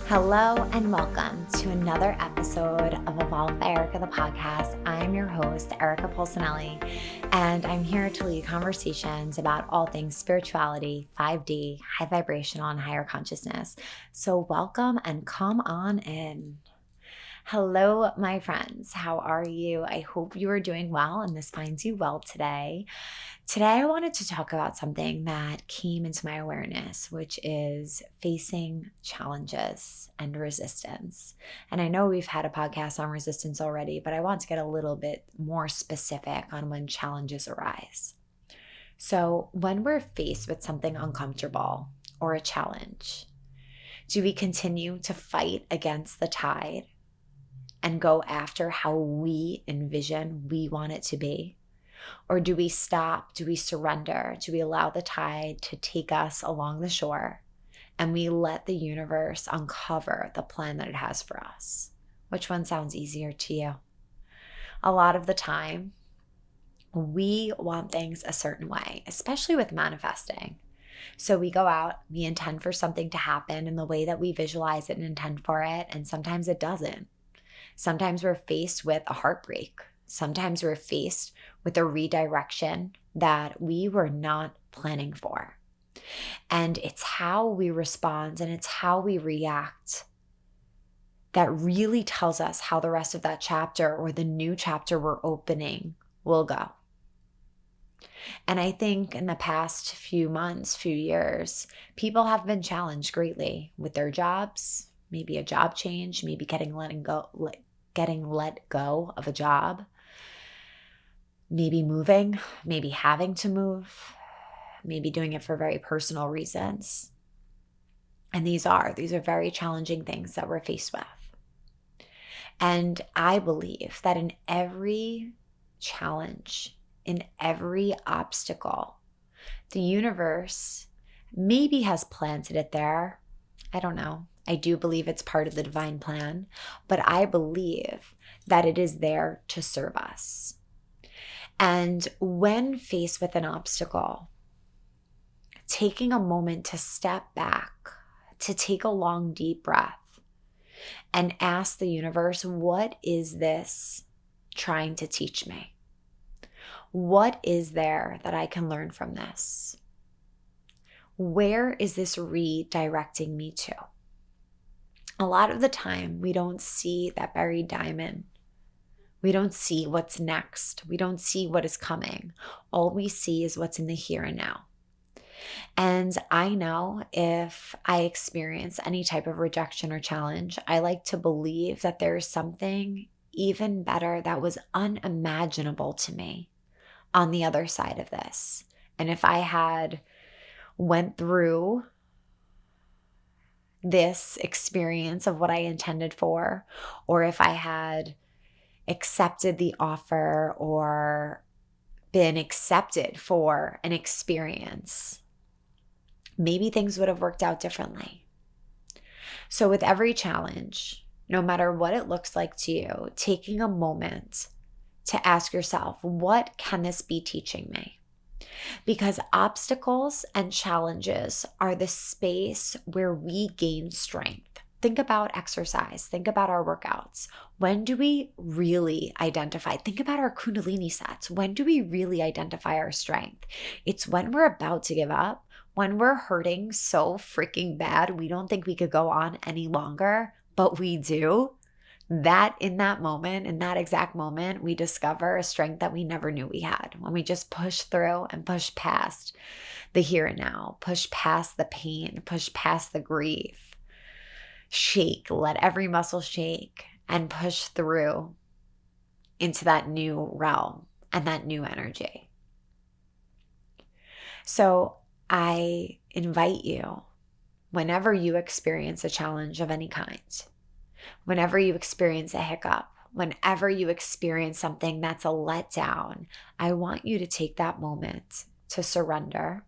Hello and welcome to another episode of Evolve by Erica, the podcast. I'm your host, Erica Polsinelli, and I'm here to lead conversations about all things spirituality, 5D, high vibrational, and higher consciousness. So welcome and come on in. Hello, my friends. How are you? I hope you are doing well and this finds you well today. Today, I wanted to talk about something that came into my awareness, which is facing challenges and resistance. And I know we've had a podcast on resistance already, but I want to get a little bit more specific on when challenges arise. So, when we're faced with something uncomfortable or a challenge, do we continue to fight against the tide and go after how we envision we want it to be? Or do we stop? Do we surrender? Do we allow the tide to take us along the shore and we let the universe uncover the plan that it has for us? Which one sounds easier to you? A lot of the time, we want things a certain way, especially with manifesting. So we go out, we intend for something to happen in the way that we visualize it and intend for it, and sometimes it doesn't. Sometimes we're faced with a heartbreak. Sometimes we're faced with a redirection that we were not planning for. And it's how we respond and it's how we react that really tells us how the rest of that chapter or the new chapter we're opening will go. And I think in the past few months, few years, people have been challenged greatly with their jobs, maybe a job change, maybe getting let go of a job, maybe moving, maybe having to move, maybe doing it for very personal reasons. And these are very challenging things that we're faced with. And I believe that in every challenge, in every obstacle, the universe maybe has planted it there. I don't know. I do believe it's part of the divine plan, but I believe that it is there to serve us. And when faced with an obstacle, taking a moment to step back, to take a long, deep breath, and ask the universe, what is this trying to teach me? What is there that I can learn from this? Where is this redirecting me to? A lot of the time, we don't see that buried diamond. We don't see what's next. We don't see what is coming. All we see is what's in the here and now. And I know if I experience any type of rejection or challenge, I like to believe that there's something even better that was unimaginable to me on the other side of this. And if I had went through this experience of what I intended for, or if I had accepted the offer or been accepted for an experience, maybe things would have worked out differently. So with every challenge, no matter what it looks like to you, taking a moment to ask yourself, what can this be teaching me? Because obstacles and challenges are the space where we gain strength. Think about exercise. Think about our workouts. When do we really identify? Think about our Kundalini sets. When do we really identify our strength? It's when we're about to give up, when we're hurting so freaking bad, we don't think we could go on any longer, but we do. That in that moment, in that exact moment, we discover a strength that we never knew we had. When we just push through and push past the here and now, push past the pain, push past the grief. Shake, let every muscle shake and push through into that new realm and that new energy. So I invite you, whenever you experience a challenge of any kind, whenever you experience a hiccup, whenever you experience something that's a letdown, I want you to take that moment to surrender,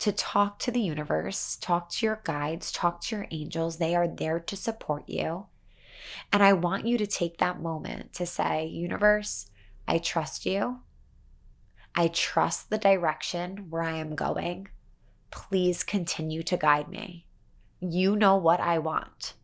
to talk to the universe, talk to your guides, talk to your angels. They are there to support you. And I want you to take that moment to say, universe, I trust you. I trust the direction where I am going. Please continue to guide me. You know what I want.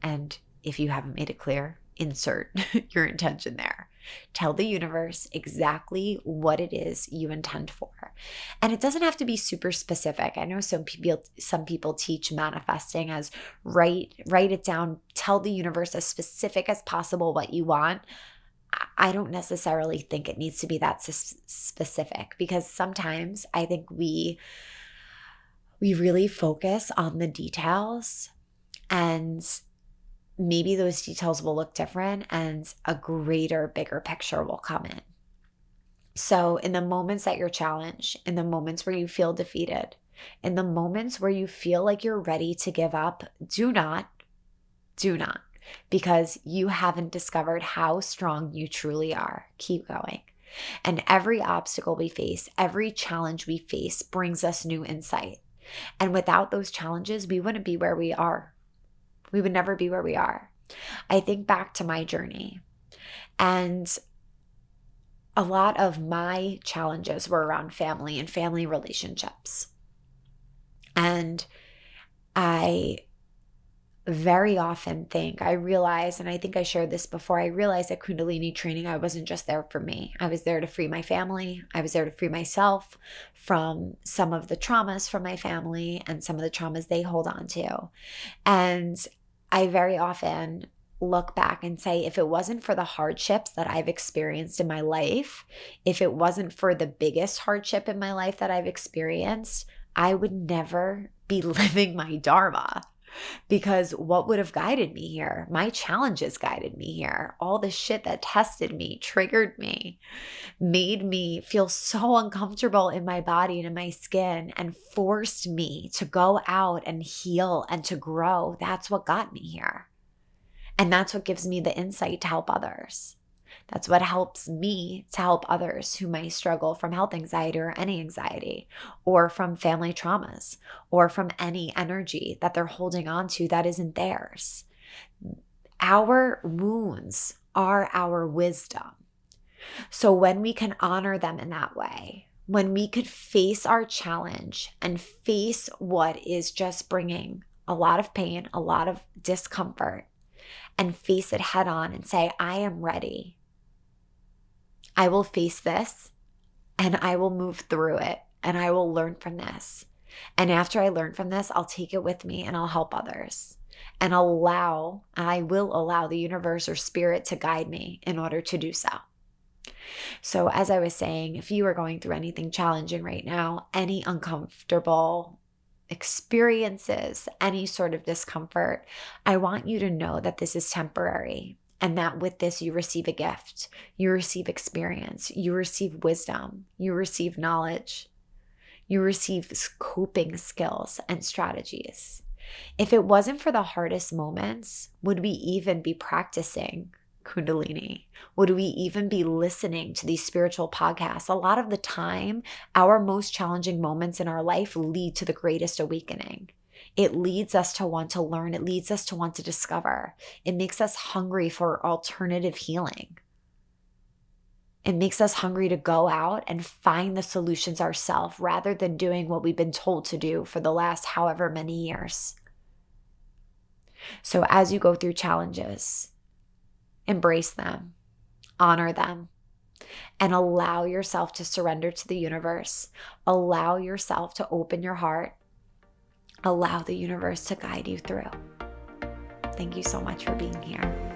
And if you haven't made it clear, insert your intention there. Tell the universe exactly what it is you intend for. And it doesn't have to be super specific. I know some people teach manifesting as write it down, tell the universe as specific as possible what you want. I don't necessarily think it needs to be that specific, because sometimes I think we really focus on the details, and maybe those details will look different and a greater, bigger picture will come in. So in the moments that you're challenged, in the moments where you feel defeated, in the moments where you feel like you're ready to give up, do not, because you haven't discovered how strong you truly are. Keep going. And every obstacle we face, every challenge we face brings us new insight. And without those challenges, we wouldn't be where we are. We would never be where we are. I think back to my journey, and a lot of my challenges were around family and family relationships. And I very often think, I realize, and I think I shared this before, I realized at Kundalini training, I wasn't just there for me. I was there to free my family. I was there to free myself from some of the traumas from my family and some of the traumas they hold on to. And I very often look back and say, if it wasn't for the hardships that I've experienced in my life, if it wasn't for the biggest hardship in my life that I've experienced, I would never be living my Dharma. Because what would have guided me here? My challenges guided me here. All the shit that tested me, triggered me, made me feel so uncomfortable in my body and in my skin, and forced me to go out and heal and to grow. That's what got me here. And that's what gives me the insight to help others. That's what helps me to help others who may struggle from health anxiety or any anxiety, or from family traumas, or from any energy that they're holding on to that isn't theirs. Our wounds are our wisdom. So when we can honor them in that way, when we could face our challenge and face what is just bringing a lot of pain, a lot of discomfort, and face it head on and say, I am ready. I will face this and I will move through it and I will learn from this. And after I learn from this, I'll take it with me and I'll help others. And I will allow the universe or spirit to guide me in order to do so. So as I was saying, if you are going through anything challenging right now, any uncomfortable experiences, any sort of discomfort, I want you to know that this is temporary. And that with this, you receive a gift, you receive experience, you receive wisdom, you receive knowledge, you receive coping skills and strategies. If it wasn't for the hardest moments, would we even be practicing Kundalini? Would we even be listening to these spiritual podcasts? A lot of the time, our most challenging moments in our life lead to the greatest awakening. It leads us to want to learn. It leads us to want to discover. It makes us hungry for alternative healing. It makes us hungry to go out and find the solutions ourselves rather than doing what we've been told to do for the last however many years. So as you go through challenges, embrace them, honor them, and allow yourself to surrender to the universe. Allow yourself to open your heart. Allow the universe to guide you through. Thank you so much for being here.